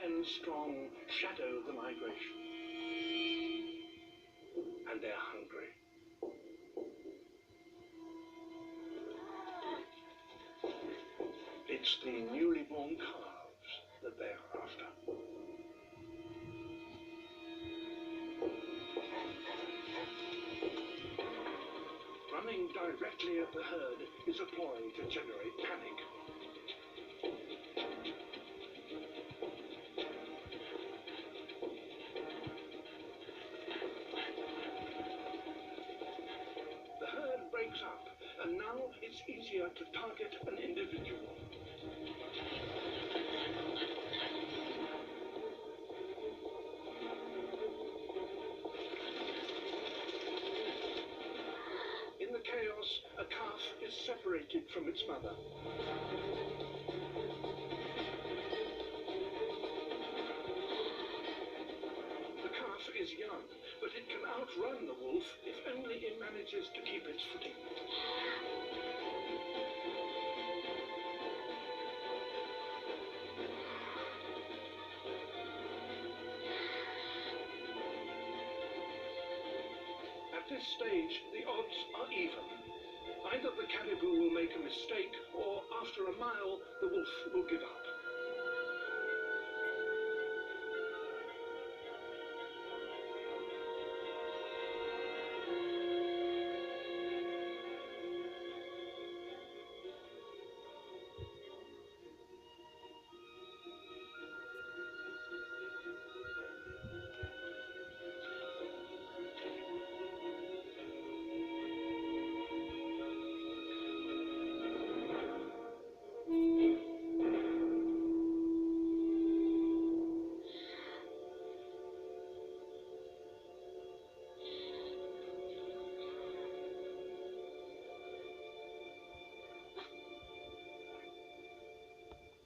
and strong shadow the migration. And they're hungry. It's the newly born calves that they're after. Running directly at the herd is a ploy to generate panic. The herd breaks up, and now it's easier to target an individual. In the chaos, a calf is separated from its mother. The calf is young, but it can outrun the wolf if only it manages to keep its footing. At this stage, the odds are even. Either the caribou will make a mistake, or after a mile, the wolf will give up.